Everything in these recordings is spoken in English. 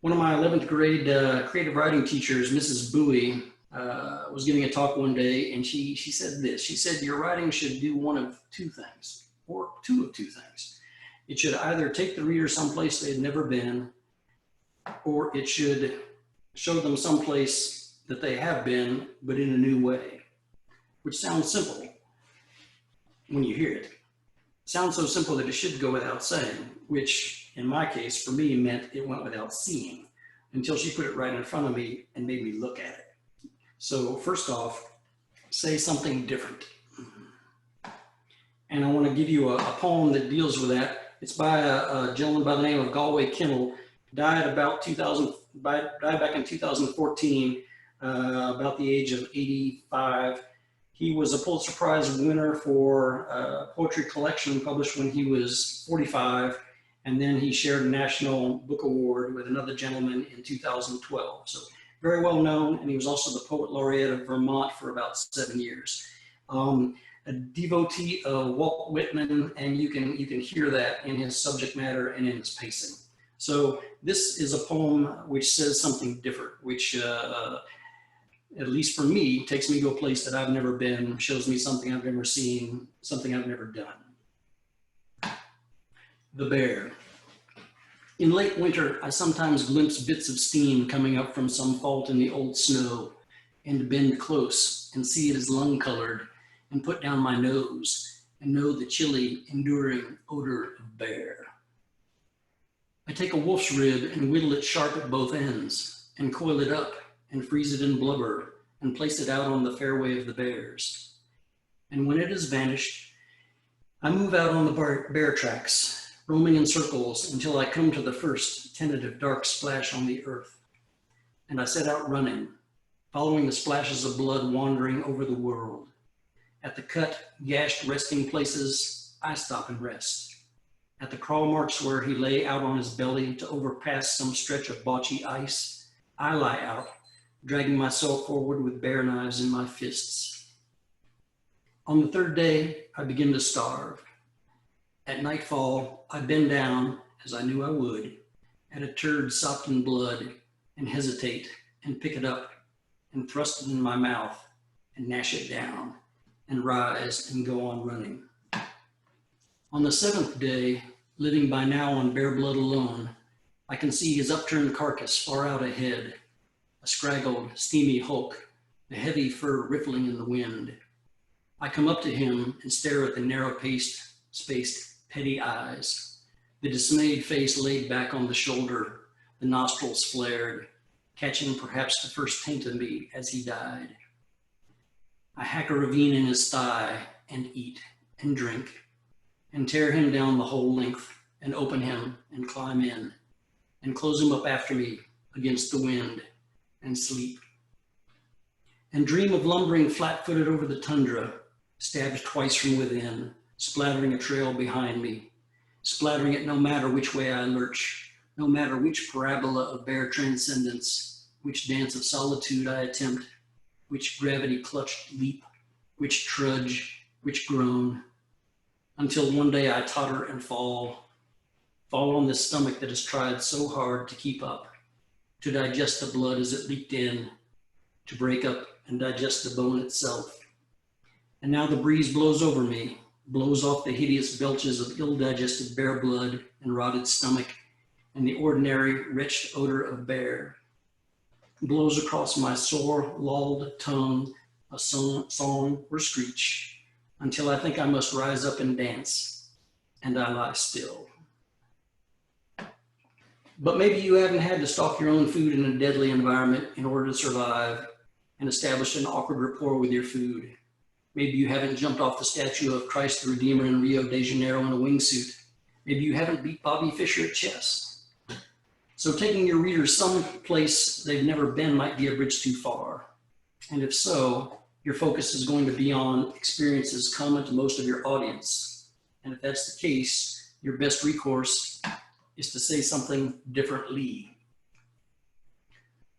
One of my 11th grade creative writing teachers, Mrs. Bowie, was giving a talk one day, and she said this. She said, your writing should do one of two things, or two of two things. It should either take the reader someplace they'd never been, or it should show them someplace that they have been, but in a new way, which sounds simple when you hear it. Sounds so simple that it should go without saying, which in my case, for me, meant it went without seeing until she put it right in front of me and made me look at it. So first off, say something different. And I want to give you a poem that deals with that. It's by a gentleman by the name of Galway Kinnell, died back in 2014, about the age of 85. He was a Pulitzer Prize winner for poetry collection published when he was 45. And then he shared a National Book Award with another gentleman in 2012. So very well known, and he was also the Poet Laureate of Vermont for about 7 years. A devotee of Walt Whitman, and you can hear that in his subject matter and in his pacing. So this is a poem which says something different, which at least for me, takes me to a place that I've never been, shows me something I've never seen, something I've never done. The Bear. In late winter, I sometimes glimpse bits of steam coming up from some fault in the old snow, and bend close and see it is lung-colored, and put down my nose and know the chilly, enduring odor of bear. I take a wolf's rib and whittle it sharp at both ends, and coil it up and freeze it in blubber, and place it out on the fairway of the bears. And when it has vanished, I move out on the bear tracks, roaming in circles until I come to the first tentative dark splash on the earth. And I set out running, following the splashes of blood wandering over the world. At the cut, gashed resting places, I stop and rest. At the crawl marks where he lay out on his belly to overpass some stretch of botchy ice, I lie out, dragging myself forward with bear knives in my fists. On the third day, I begin to starve. At nightfall, I bend down, as I knew I would, at a turd sopped in blood, and hesitate, and pick it up, and thrust it in my mouth, and gnash it down, and rise and go on running. On the seventh day, living by now on bear blood alone, I can see his upturned carcass far out ahead, a scraggled, steamy hulk, the heavy fur rippling in the wind. I come up to him and stare at the narrow-spaced, petty eyes, the dismayed face laid back on the shoulder, the nostrils flared, catching perhaps the first taint of me as he died. I hack a ravine in his thigh and eat and drink and tear him down the whole length and open him and climb in and close him up after me against the wind and sleep. And dream of lumbering flat-footed over the tundra, stabbed twice from within, splattering a trail behind me, splattering it no matter which way I lurch, no matter which parabola of bare transcendence, which dance of solitude I attempt, which gravity-clutched leap, which trudge, which groan, until one day I totter and fall on this stomach that has tried so hard to keep up, to digest the blood as it leaked in, to break up and digest the bone itself. And now the breeze blows over me, blows off the hideous belches of ill-digested bear blood and rotted stomach and the ordinary wretched odor of bear. Blows across my sore, lolled tongue, a song or screech, until I think I must rise up and dance, and I lie still. But maybe you haven't had to stalk your own food in a deadly environment in order to survive and establish an awkward rapport with your food. Maybe you haven't jumped off the statue of Christ the Redeemer in Rio de Janeiro in a wingsuit. Maybe you haven't beat Bobby Fischer at chess. So taking your readers someplace they've never been might be a bridge too far. And if so, your focus is going to be on experiences common to most of your audience. And if that's the case, your best recourse is to say something differently.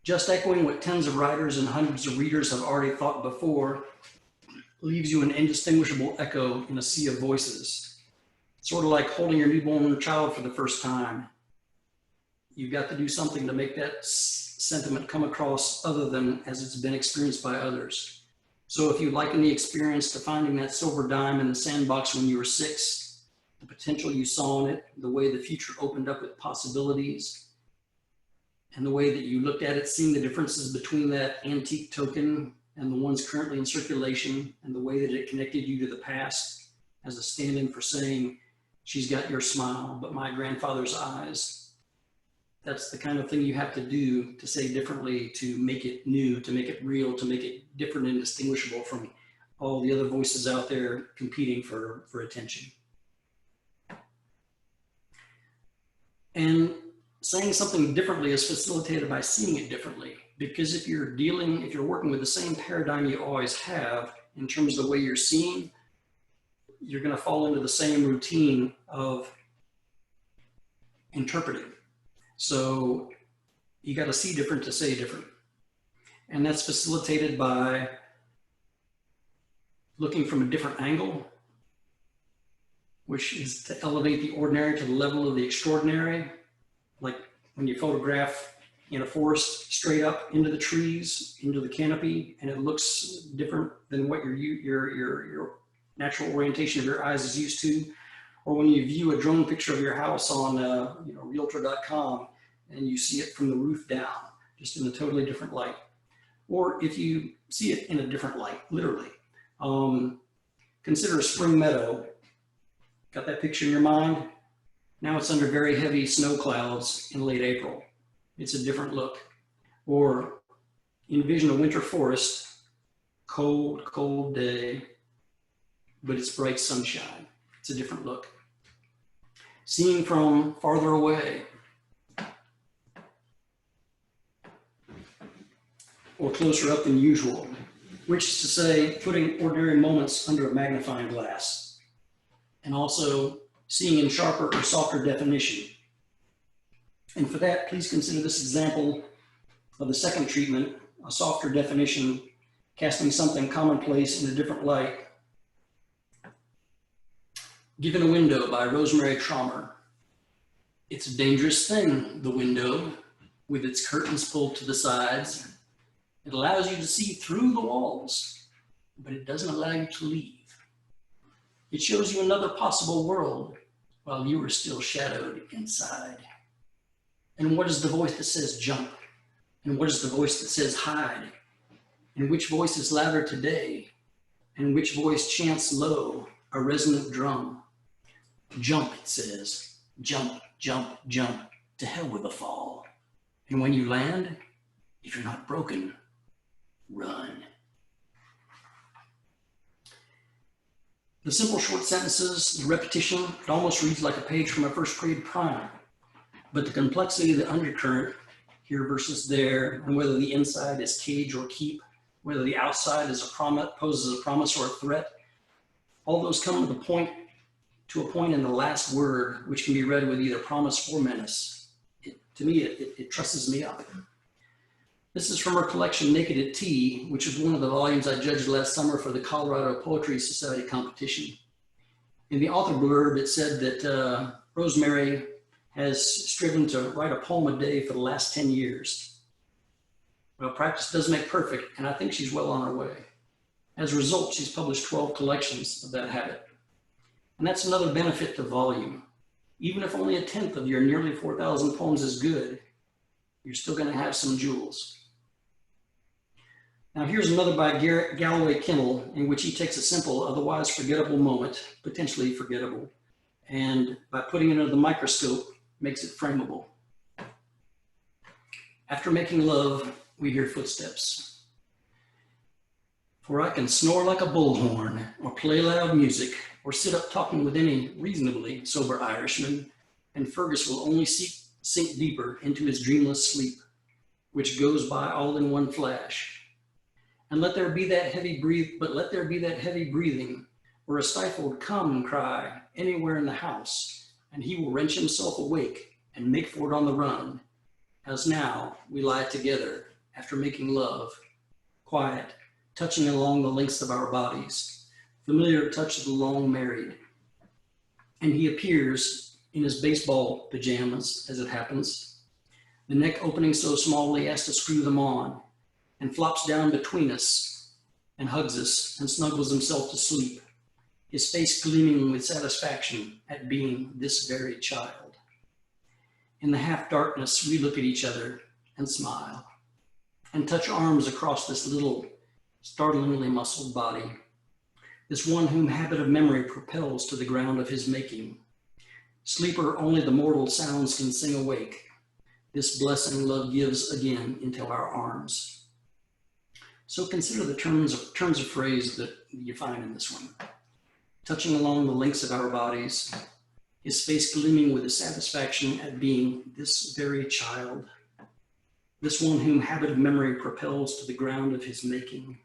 Just echoing what tens of writers and hundreds of readers have already thought before leaves you an indistinguishable echo in a sea of voices. Sort of like holding your newborn child for the first time. you've got to do something to make that sentiment come across other than as it's been experienced by others. So if you liken the experience to finding that silver dime in the sandbox when you were 6, the potential you saw in it, the way the future opened up with possibilities, and the way that you looked at it, seeing the differences between that antique token and the ones currently in circulation, and the way that it connected you to the past as a stand-in for saying, she's got your smile, but my grandfather's eyes. That's the kind of thing you have to do to say differently, to make it new, to make it real, to make it different and distinguishable from all the other voices out there competing for attention. And saying something differently is facilitated by seeing it differently. Because if you're working with the same paradigm you always have in terms of the way you're seeing, you're going to fall into the same routine of interpreting. So you got to see different to say different. And that's facilitated by looking from a different angle, which is to elevate the ordinary to the level of the extraordinary. Like when you photograph in a forest straight up into the trees, into the canopy, and it looks different than what your natural orientation of your eyes is used to. Or when you view a drone picture of your house on realtor.com and you see it from the roof down, just in a totally different light. Or if you see it in a different light, literally. Consider a spring meadow. Got that picture in your mind? Now it's under very heavy snow clouds in late April. It's a different look. Or envision a winter forest, cold, cold day, but it's bright sunshine. It's a different look. Seeing from farther away, or closer up than usual, which is to say, putting ordinary moments under a magnifying glass, and also seeing in sharper or softer definition. And for that, please consider this example of the second treatment, a softer definition, casting something commonplace in a different light. Given a Window by Rosemary Trauma. It's a dangerous thing, the window, with its curtains pulled to the sides. It allows you to see through the walls, but it doesn't allow you to leave. It shows you another possible world while you are still shadowed inside. And what is the voice that says jump? And what is the voice that says hide? And which voice is louder today? And which voice chants low, a resonant drum? Jump, it says. Jump, jump, jump. To hell with the fall. And when you land, if you're not broken, run. The simple short sentences, the repetition, it almost reads like a page from a first grade primer. But the complexity of the undercurrent, here versus there, and whether the inside is cage or keep, whether the outside is a promise, poses a promise or a threat, all those come to a point in the last word, which can be read with either promise or menace. To me, it trusses me up. This is from her collection, Naked at Tea, which is one of the volumes I judged last summer for the Colorado Poetry Society competition. In the author blurb, it said that Rosemary has striven to write a poem a day for the last 10 years. Well, practice does make perfect, and I think she's well on her way. As a result, she's published 12 collections of that habit. And that's another benefit to volume. Even if only 1/10 of your nearly 4,000 poems is good, you're still going to have some jewels. Now here's another by Galloway Kinnell, in which he takes a simple, otherwise forgettable moment, potentially forgettable, and by putting it under the microscope, makes it frameable. After making love, we hear footsteps. For I can snore like a bullhorn, or play loud music, or sit up talking with any reasonably sober Irishman, and Fergus will only sink deeper into his dreamless sleep, which goes by all in one flash. And let there be that heavy breathing, or a stifled come cry anywhere in the house, and he will wrench himself awake and make for it on the run, as now we lie together after making love, quiet, touching along the lengths of our bodies, familiar touch of the long married. And he appears in his baseball pajamas, as it happens, the neck opening so small he has to screw them on, and flops down between us and hugs us and snuggles himself to sleep, his face gleaming with satisfaction at being this very child. In the half darkness, we look at each other and smile and touch arms across this little, startlingly muscled body, this one whom habit of memory propels to the ground of his making. Sleeper only the mortal sounds can sing awake. This blessing love gives again into our arms. So consider the turns of phrase that you find in this one. Touching along the links of our bodies, his face gleaming with the satisfaction at being this very child, this one whom habit of memory propels to the ground of his making.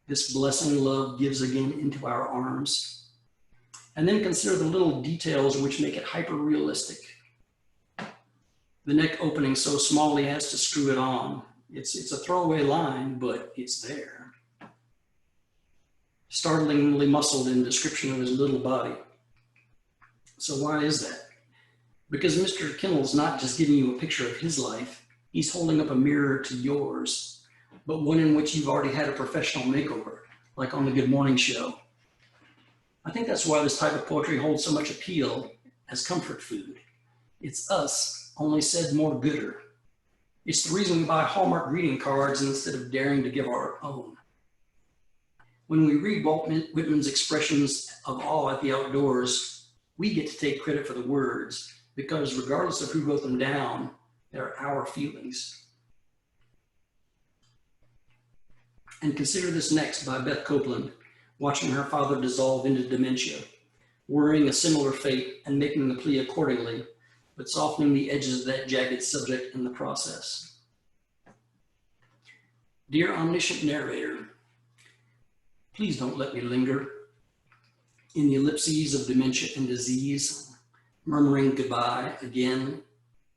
This blessing love gives again into our arms. And then consider the little details which make it hyper-realistic. The neck opening so small he has to screw it on. It's a throwaway line, but it's there. Startlingly muscled in description of his little body. So why is that? Because Mr. Kinnell's not just giving you a picture of his life, he's holding up a mirror to yours, but one in which you've already had a professional makeover, like on the Good Morning Show. I think that's why this type of poetry holds so much appeal as comfort food. It's us, only said more gooder. It's the reason we buy Hallmark greeting cards instead of daring to give our own. When we read Walt Whitman's expressions of awe at the outdoors, we get to take credit for the words, because regardless of who wrote them down, they're our feelings. And consider this next by Beth Copeland, watching her father dissolve into dementia, worrying a similar fate and making the plea accordingly, but softening the edges of that jagged subject in the process. Dear omniscient narrator, please don't let me linger in the ellipses of dementia and disease, murmuring goodbye again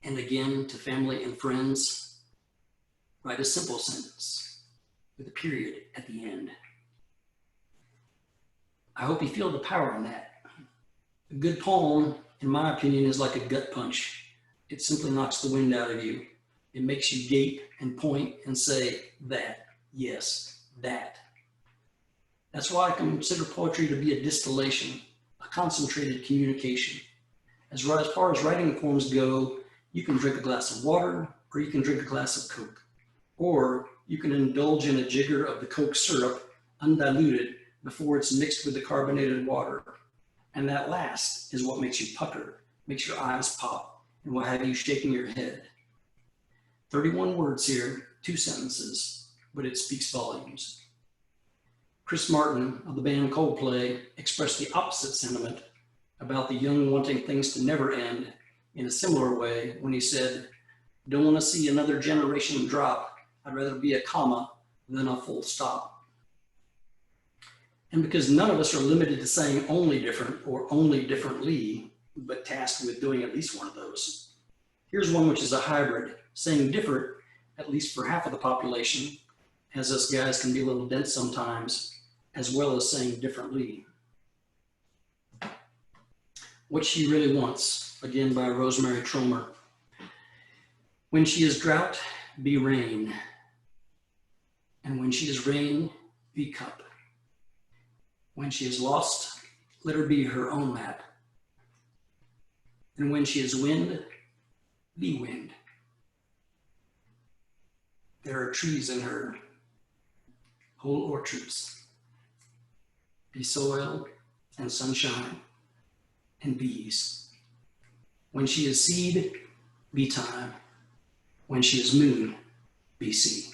and again to family and friends. Write a simple sentence with a period at the end. I hope you feel the power in that. A good poem, in my opinion, is like a gut punch. It simply knocks the wind out of you. It makes you gape and point and say, that, yes, that. That's why I consider poetry to be a distillation, a concentrated communication. As far as writing poems go, you can drink a glass of water, or you can drink a glass of Coke. Or you can indulge in a jigger of the Coke syrup, undiluted, before it's mixed with the carbonated water. And that last is what makes you pucker, makes your eyes pop, and will have you shaking your head. 31 words here, 2 sentences, but it speaks volumes. Chris Martin of the band Coldplay expressed the opposite sentiment about the young wanting things to never end in a similar way when he said, don't want to see another generation drop. I'd rather be a comma than a full stop. And because none of us are limited to saying only different or only differently, but tasked with doing at least one of those, here's one which is a hybrid, saying different, at least for half of the population, as us guys can be a little dense sometimes, as well as saying differently. What She Really Wants, again by Rosemary Trauma. When she is drought, be rain. And when she is rain, be cup. When she is lost, let her be her own map. And when she is wind, be wind. There are trees in her, whole orchards. Be soil and sunshine and bees. When she is seed, be time. When she is moon, be sea.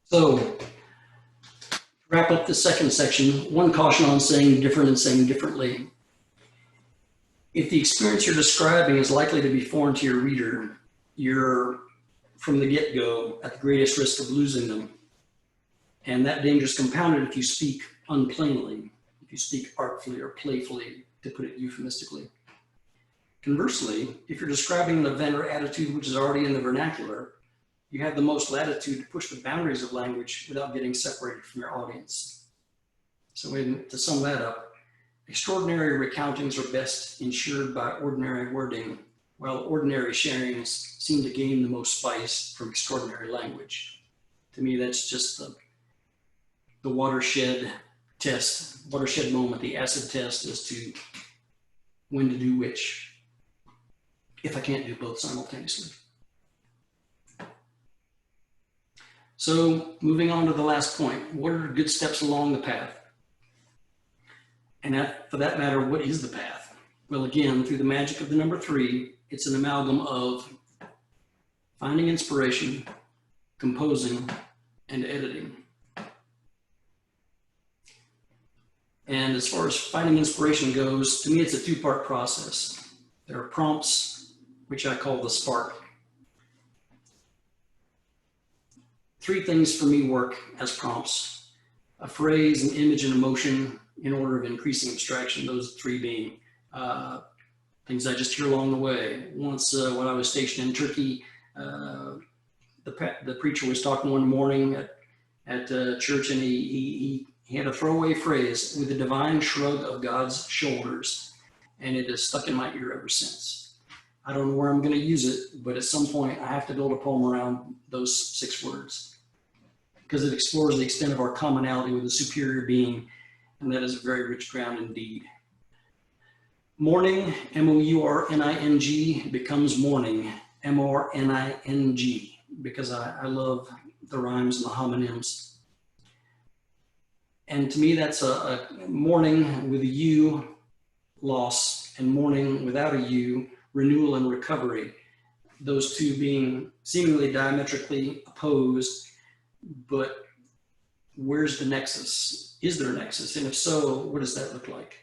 So, to wrap up the second section, one caution on saying different and saying differently. If the experience you're describing is likely to be foreign to your reader, you're, from the get-go, at the greatest risk of losing them. And that danger is compounded if you speak unplainly, if you speak artfully or playfully, to put it euphemistically. Conversely, if you're describing an event or attitude which is already in the vernacular, you have the most latitude to push the boundaries of language without getting separated from your audience. So to sum that up, Extraordinary recountings are best ensured by ordinary wording, while ordinary sharings seem to gain the most spice from extraordinary language. To me, that's just the watershed test, watershed moment, the acid test as to when to do which, if I can't do both simultaneously. So moving on to the last point, what are good steps along the path? And for that matter, what is the path? Well, again, through the magic of the number 3, it's an amalgam of finding inspiration, composing, and editing. And as far as finding inspiration goes, to me, it's a 2-part process. There are prompts, which I call the spark. 3 things for me work as prompts: a phrase, an image, and emotion in order of increasing abstraction, those 3 being things I just hear along the way. Once when I was stationed in Turkey, the preacher was talking one morning at church, and he had a throwaway phrase, "with a divine shrug of God's shoulders," and it has stuck in my ear ever since. I don't know where I'm going to use it, but at some point I have to build a poem around those 6 words, because it explores the extent of our commonality with a superior being, and that is a very rich ground indeed. Morning, M-O-U-R-N-I-N-G, becomes morning, M-O-R-N-I-N-G, because I love the rhymes and the homonyms. And to me, that's a morning with a U, loss, and morning without a U, renewal and recovery. Those 2 being seemingly diametrically opposed, but where's the nexus? Is there a nexus? And if so, what does that look like?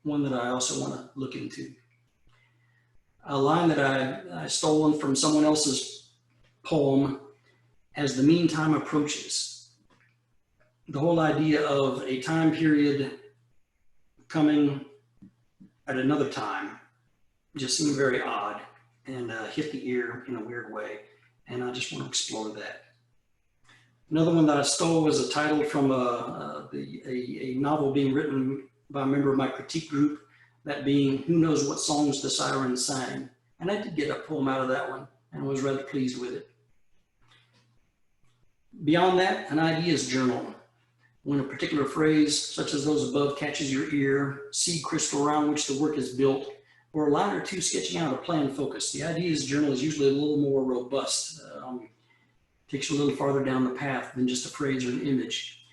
One that I also want to look into. A line that I stolen from someone else's poem: as the meantime approaches. The whole idea of a time period coming at another time just seemed very odd and hit the ear in a weird way, and I just want to explore that. Another one that I stole was a title from a novel being written by a member of my critique group, that being "Who Knows What Songs the Sirens Sang?" And I did get a poem out of that one, and was rather pleased with it. Beyond that, an ideas journal. When a particular phrase, such as those above, catches your ear, seed crystal around which the work is built, or a line or 2 sketching out a plan focus. The ideas journal is usually a little more robust. Takes you a little farther down the path than just a phrase or an image.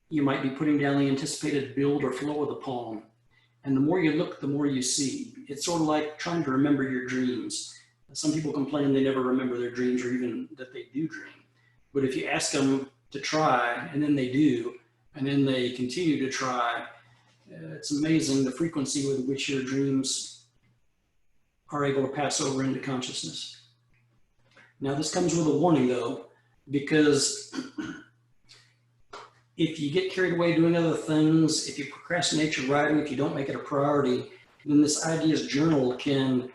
You might be putting down the anticipated build or flow of the poem. And the more you look, the more you see. It's sort of like trying to remember your dreams. Some people complain they never remember their dreams, or even that they do dream. But if you ask them to try, and then they do, and then they continue to try, it's amazing the frequency with which your dreams are able to pass over into consciousness. Now, this comes with a warning, though, because if you get carried away doing other things, if you procrastinate your writing, if you don't make it a priority, then this ideas journal can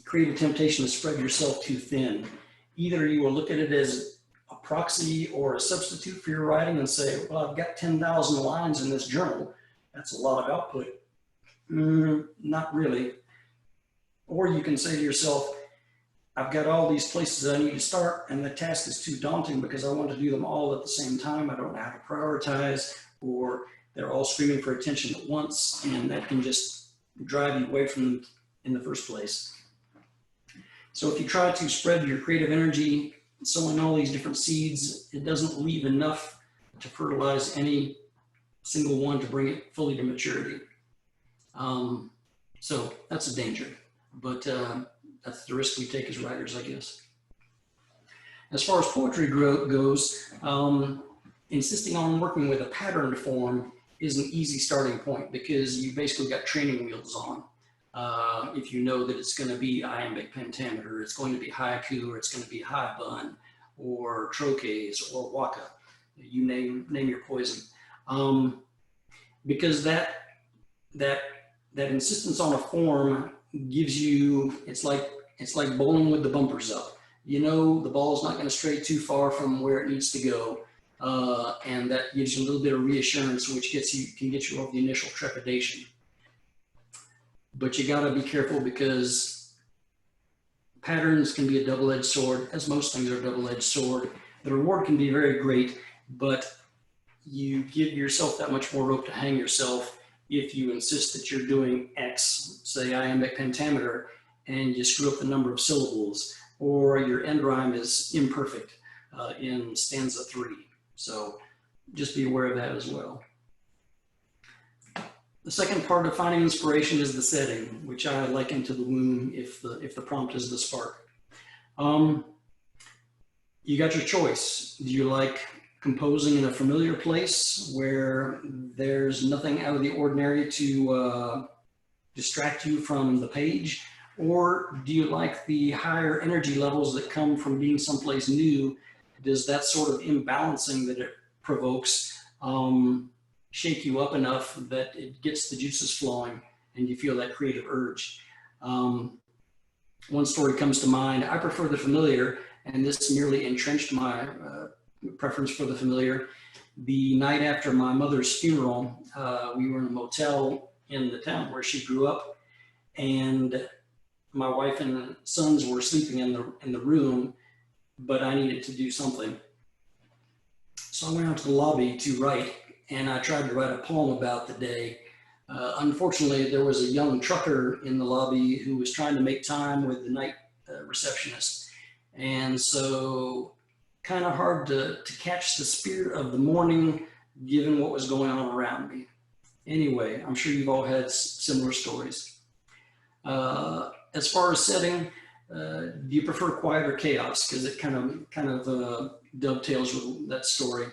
create a temptation to spread yourself too thin. Either you will look at it as a proxy or a substitute for your writing and say, well, I've got 10,000 lines in this journal. That's a lot of output. Not really. Or you can say to yourself, I've got all these places I need to start, and the task is too daunting because I want to do them all at the same time. I don't know how to prioritize, or they're all screaming for attention at once, and that can just drive you away from them in the first place. So if you try to spread your creative energy, sowing all these different seeds, it doesn't leave enough to fertilize any single one to bring it fully to maturity. So that's a danger, but that's the risk we take as writers, I guess. As far as poetry goes, insisting on working with a patterned form is an easy starting point because you basically got training wheels on. If you know that it's going to be iambic pentameter, it's going to be haiku, or it's going to be haibun, or troches, or waka, you name your poison. Because that insistence on a form gives you, it's like bowling with the bumpers up. You know the ball's not going to stray too far from where it needs to go, and that gives you a little bit of reassurance, which can get you over the initial trepidation. But you gotta be careful, because patterns can be a double-edged sword, as most things are a double-edged sword. The reward can be very great, but you give yourself that much more rope to hang yourself if you insist that you're doing X, say iambic pentameter, and you screw up the number of syllables, or your end rhyme is imperfect in stanza 3. So just be aware of that as well. The second part of finding inspiration is the setting, which I liken to the womb if the prompt is the spark. You got your choice. Do you like composing in a familiar place where there's nothing out of the ordinary to distract you from the page? Or do you like the higher energy levels that come from being someplace new? Does that sort of imbalancing that it provokes shake you up enough that it gets the juices flowing and you feel that creative urge? One story comes to mind. I prefer the familiar, and this merely entrenched my preference for the familiar. The night after my mother's funeral, we were in a motel in the town where she grew up, and my wife and sons were sleeping in the room, but I needed to do something. So I went out to the lobby to write, and I tried to write a poem about the day. Unfortunately, there was a young trucker in the lobby who was trying to make time with the night receptionist. And so kind of hard to catch the spirit of the morning given what was going on around me. Anyway, I'm sure you've all had similar stories. As far as setting, do you prefer quiet or chaos? Because it kind of dovetails with that story.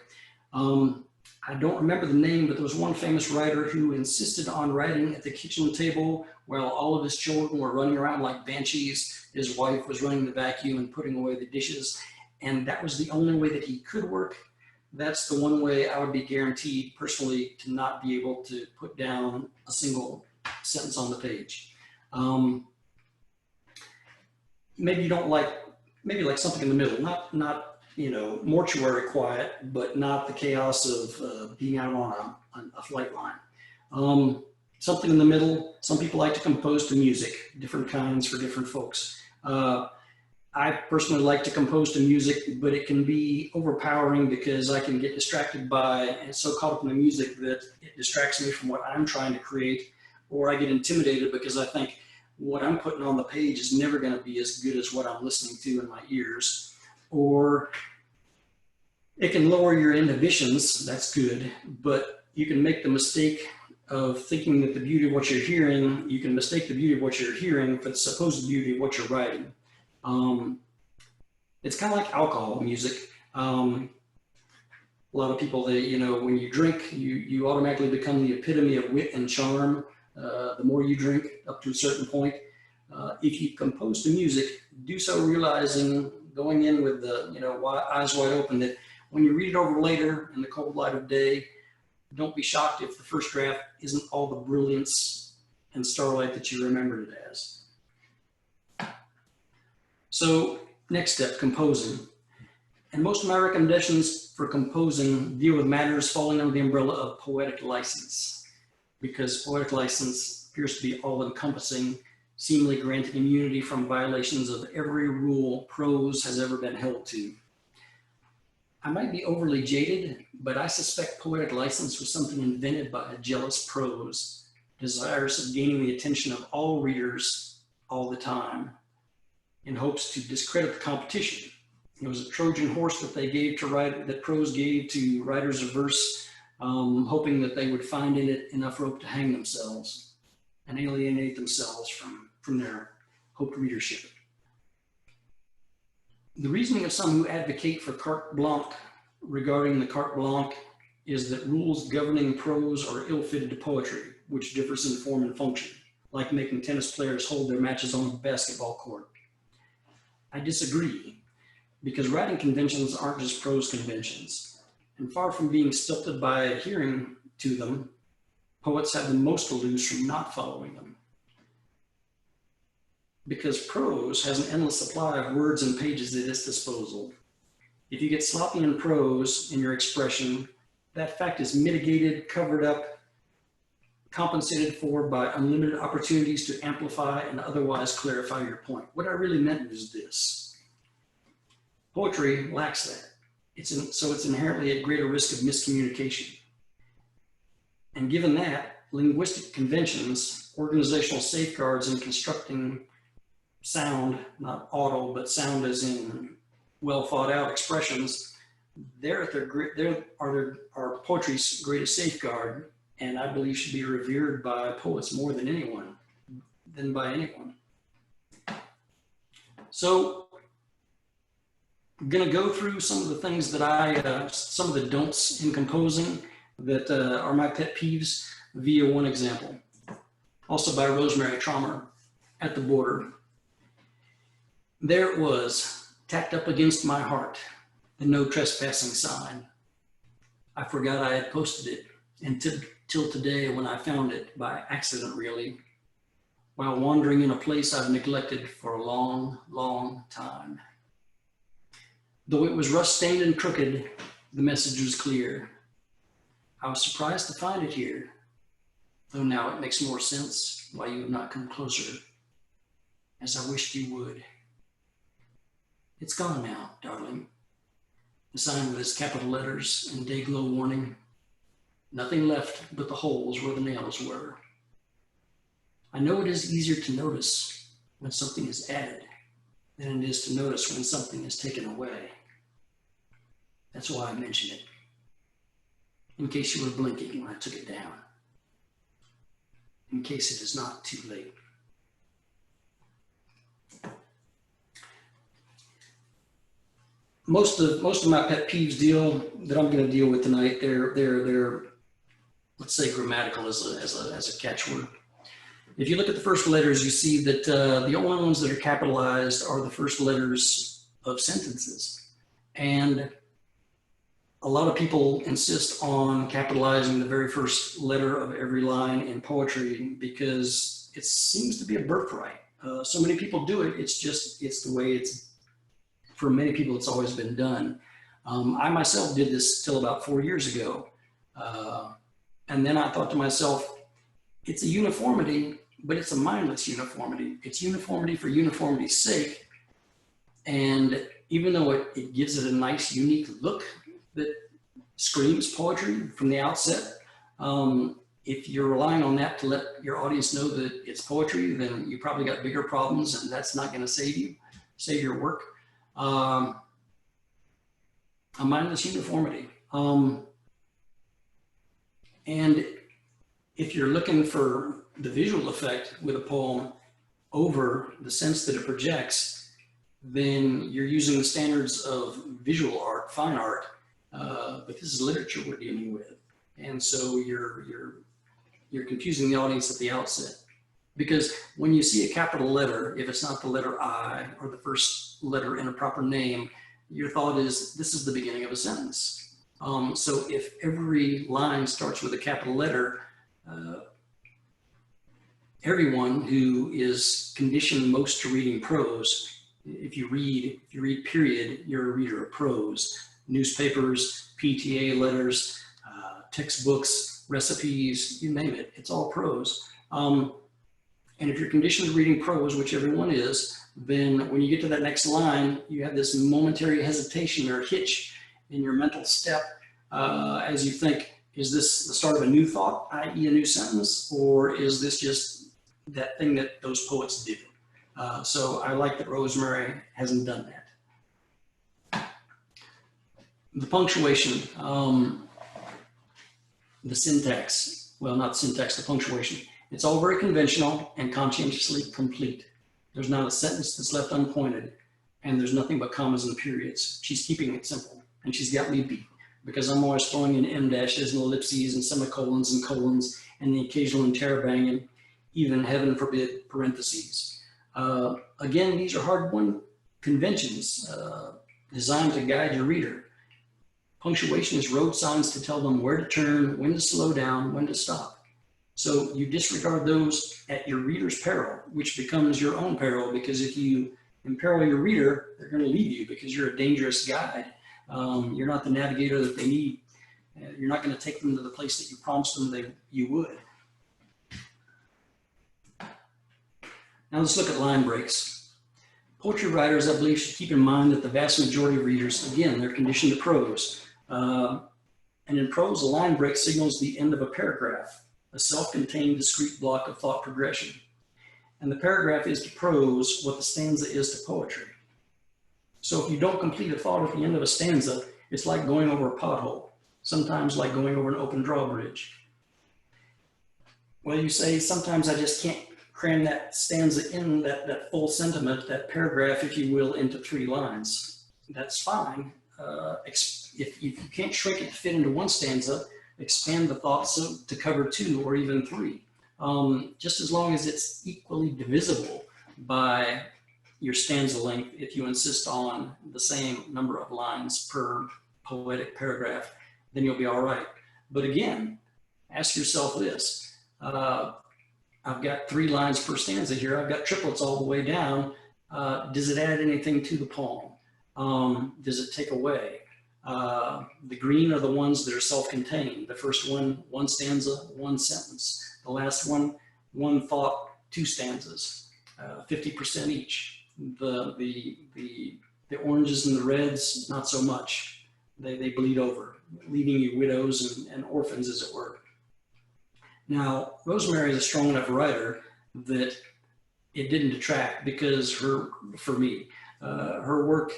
I don't remember the name, but there was one famous writer who insisted on writing at the kitchen table while all of his children were running around like banshees. His wife was running the vacuum and putting away the dishes, and that was the only way that he could work. That's the one way I would be guaranteed personally to not be able to put down a single sentence on the page. Maybe you don't like, maybe like something in the middle, not mortuary quiet, but not the chaos of being out on a flight line. Something in the middle. Some people like to compose to music, different kinds for different folks. I personally like to compose to music, but it can be overpowering because I can get distracted by and so caught up in the music that it distracts me from what I'm trying to create, or I get intimidated because I think what I'm putting on the page is never going to be as good as what I'm listening to in my ears. Or it can lower your inhibitions, that's good, but you can make the mistake of thinking that the beauty of what you're hearing, you can mistake the beauty of what you're hearing for the supposed beauty of what you're writing. It's kind of like alcohol music. A lot of people, when you drink, you automatically become the epitome of wit and charm. The more you drink up to a certain point. If you compose to music, do so realizing, going in with the eyes wide open, that when you read it over later in the cold light of day, don't be shocked if the first draft isn't all the brilliance and starlight that you remembered it as. So next step, composing. And most of my recommendations for composing deal with matters falling under the umbrella of poetic license, because poetic license appears to be all-encompassing, seemingly granting immunity from violations of every rule prose has ever been held to. I might be overly jaded, but I suspect poetic license was something invented by a jealous prose, desirous of gaining the attention of all readers all the time, in hopes to discredit the competition. It was a Trojan horse that they gave to that prose gave to writers of verse, hoping that they would find in it enough rope to hang themselves and alienate themselves from their hoped readership. The reasoning of some who advocate for carte blanche regarding the carte blanche is that rules governing prose are ill-fitted to poetry, which differs in form and function, like making tennis players hold their matches on a basketball court. I disagree, because writing conventions aren't just prose conventions, and far from being stilted by adhering to them, poets have the most to lose from not following them. Because prose has an endless supply of words and pages at its disposal. If you get sloppy in prose in your expression, that fact is mitigated, covered up, compensated for by unlimited opportunities to amplify and otherwise clarify your point. What I really meant is this. Poetry lacks that. So it's inherently at greater risk of miscommunication. And given that, linguistic conventions, organizational safeguards in constructing sound, not auto, but sound as in well thought out expressions, they're are poetry's greatest safeguard, and I believe should be revered by poets more than anyone. So I'm gonna go through some of the things that some of the don'ts in composing that are my pet peeves via one example. Also by Rosemary Trauma, At the Border. There it was, tacked up against my heart, the no trespassing sign. I forgot I had posted it until today when I found it, by accident really, while wandering in a place I've neglected for a long, long time. Though it was rust-stained and crooked, the message was clear. I was surprised to find it here, though now it makes more sense why you have not come closer, as I wished you would. It's gone now, darling. The sign with its capital letters and day-glow warning. Nothing left but the holes where the nails were. I know it is easier to notice when something is added than it is to notice when something is taken away. That's why I mention it, in case you were blinking when I took it down, in case it is not too late. Most of my pet peeves that I'm going to deal with tonight, they're let's say grammatical as a catchword. If you look at the first letters, you see that the only ones that are capitalized are the first letters of sentences. And a lot of people insist on capitalizing the very first letter of every line in poetry because it seems to be a birthright. So many people do it. It's the way for many people, it's always been done. I myself did this till about 4 years ago. And then I thought to myself, it's a uniformity, but it's a mindless uniformity. It's uniformity for uniformity's sake. And even though it gives it a nice, unique look that screams poetry from the outset, if you're relying on that to let your audience know that it's poetry, then you probably got bigger problems, and that's not going to save your work. A mindless uniformity. And if you're looking for the visual effect with a poem over the sense that it projects, then you're using the standards of visual art, fine art, but this is literature we're dealing with. And so you're confusing the audience at the outset. Because when you see a capital letter, if it's not the letter I or the first letter in a proper name, your thought is, this is the beginning of a sentence. So if every line starts with a capital letter, everyone who is conditioned most to reading prose, if you read period, you're a reader of prose. Newspapers, PTA letters, textbooks, recipes, you name it, it's all prose. And if you're conditioned to reading prose, which everyone is, then when you get to that next line, you have this momentary hesitation or hitch in your mental step as you think, is this the start of a new thought, i.e. a new sentence, or is this just that thing that those poets do? So I like that Rosemary hasn't done that. The punctuation, the syntax, well, not syntax, the punctuation. It's all very conventional and conscientiously complete. There's not a sentence that's left unpointed, and there's nothing but commas and periods. She's keeping it simple, and she's got me beat because I'm always throwing in em dashes and ellipses and semicolons and colons and the occasional interrobang and even, heaven forbid, parentheses. Again, these are hard-won conventions designed to guide your reader. Punctuation is road signs to tell them where to turn, when to slow down, when to stop. So you disregard those at your reader's peril, which becomes your own peril, because if you imperil your reader, they're going to leave you because you're a dangerous guide. You're not the navigator that they need. You're not going to take them to the place that you promised them you would. Now let's look at line breaks. Poetry writers, I believe, should keep in mind that the vast majority of readers, again, they're conditioned to prose. And in prose, a line break signals the end of a paragraph, a self-contained discrete block of thought progression. And the paragraph is to prose what the stanza is to poetry. So if you don't complete a thought at the end of a stanza, it's like going over a pothole, sometimes like going over an open drawbridge. Well, you say, sometimes I just can't cram that stanza in, that full sentiment, that paragraph, if you will, into 3 lines. That's fine. If you can't shrink it to fit into 1 stanza, expand the thought to cover 2 or even 3. Just as long as it's equally divisible by your stanza length, if you insist on the same number of lines per poetic paragraph, then you'll be all right. But again, ask yourself this. I've got 3 lines per stanza here. I've got triplets all the way down. Does it add anything to the poem? Does it take away? The green are the ones that are self-contained. The first one, 1 stanza, 1 sentence. The last one, 1 thought, 2 stanzas, 50% each. The oranges and the reds, not so much. They bleed over, leaving you widows and orphans, as it were. Now, Rosemary is a strong enough writer that it didn't detract, because her work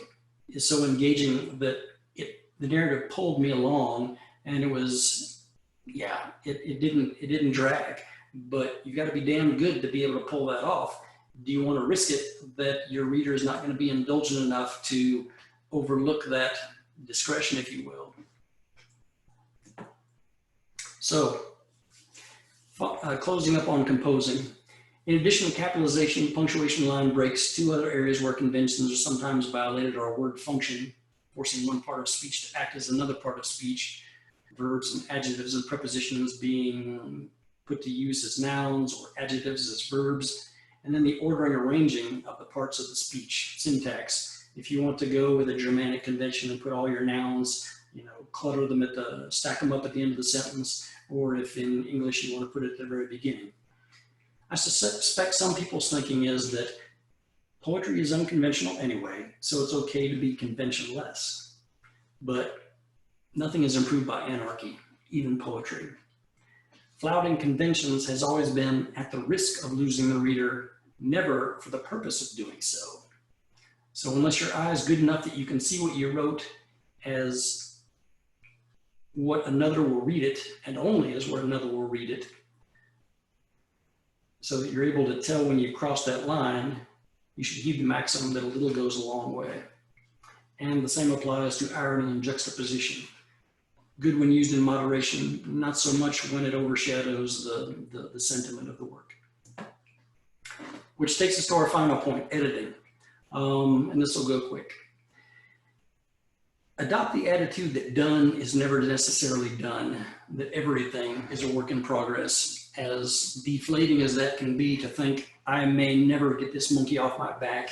is so engaging that the narrative pulled me along, and it was, yeah, it didn't drag. But you've got to be damn good to be able to pull that off. Do you want to risk it that your reader is not going to be indulgent enough to overlook that discretion, if you will? So, closing up on composing. In addition to capitalization, punctuation, line breaks, 2 other areas where conventions are sometimes violated are word function, forcing one part of speech to act as another part of speech, verbs and adjectives and prepositions being put to use as nouns or adjectives as verbs, and then the ordering and arranging of the parts of the speech, syntax. If you want to go with a Germanic convention and put all your nouns, clutter them stack them up at the end of the sentence, or if in English you want to put it at the very beginning. I suspect some people's thinking is that poetry is unconventional anyway, so it's okay to be conventionless. But nothing is improved by anarchy, even poetry. Flouting conventions has always been at the risk of losing the reader, never for the purpose of doing so. So unless your eye is good enough that you can see what you wrote as what another will read it, and only as what another will read it, so that you're able to tell when you cross that line, you should heed the maxim that a little goes a long way. And the same applies to irony and juxtaposition. Good when used in moderation, not so much when it overshadows the sentiment of the work. Which takes us to our final point, editing. And this will go quick. Adopt the attitude that done is never necessarily done, that everything is a work in progress. As deflating as that can be to think, I may never get this monkey off my back.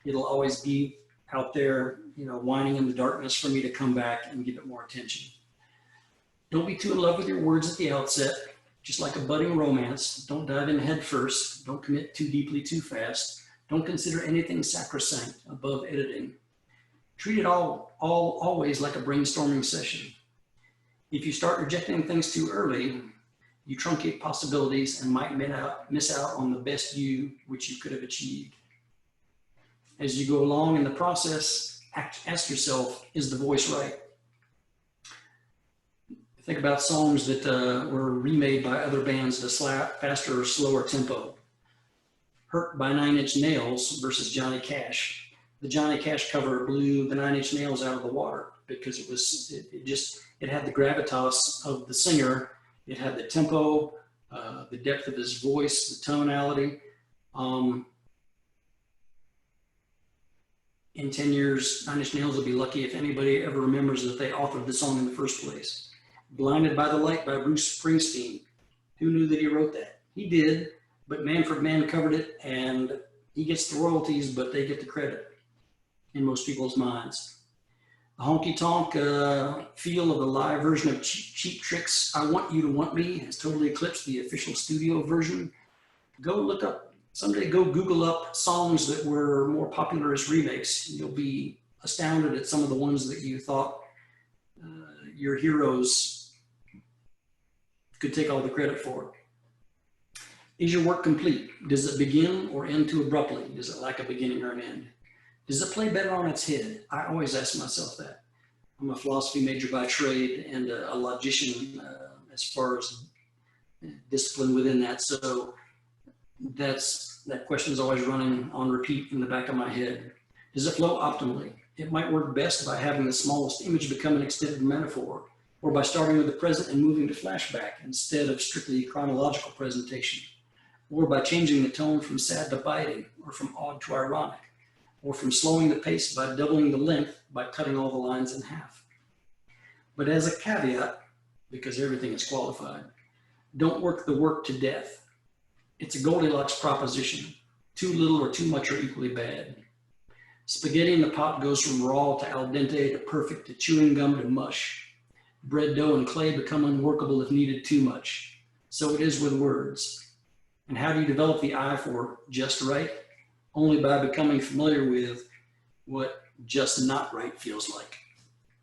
It'll always be out there, whining in the darkness for me to come back and give it more attention. Don't be too in love with your words at the outset. Just like a budding romance, don't dive in head first. Don't commit too deeply too fast. Don't consider anything sacrosanct above editing. Treat it always like a brainstorming session. If you start rejecting things too early, you truncate possibilities and might miss out on the best you which you could have achieved. As you go along in the process, ask yourself, is the voice right? Think about songs that were remade by other bands at a faster or slower tempo. Hurt by 9 Inch Nails versus Johnny Cash. The Johnny Cash cover blew the 9 Inch Nails out of the water because it had the gravitas of the singer. It had the tempo, the depth of his voice, the tonality. In 10 years, 9 Inch Nails will be lucky if anybody ever remembers that they authored the song in the first place. Blinded by the Light by Bruce Springsteen. Who knew that he wrote that? He did, but Manfred Mann covered it, and he gets the royalties, but they get the credit in most people's minds. A honky-tonk feel of a live version of Cheap Trick's I Want You to Want Me has totally eclipsed the official studio version. Go look up, someday go Google up songs that were more popular as remakes. You'll be astounded at some of the ones that you thought your heroes could take all the credit for. Is your work complete? Does it begin or end too abruptly? Does it lack a beginning or an end? Does it play better on its head? I always ask myself that. I'm a philosophy major by trade and a logician as far as discipline within that. So that question is always running on repeat in the back of my head. Does it flow optimally? It might work best by having the smallest image become an extended metaphor, or by starting with the present and moving to flashback instead of strictly chronological presentation, or by changing the tone from sad to biting, or from odd to ironic, or from slowing the pace by doubling the length by cutting all the lines in half. But as a caveat, because everything is qualified, don't work the work to death. It's a Goldilocks proposition. Too little or too much are equally bad. Spaghetti in the pot goes from raw to al dente to perfect to chewing gum to mush. Bread dough and clay become unworkable if needed too much. So it is with words. And how do you develop the eye for just right? Only by becoming familiar with what just not right feels like.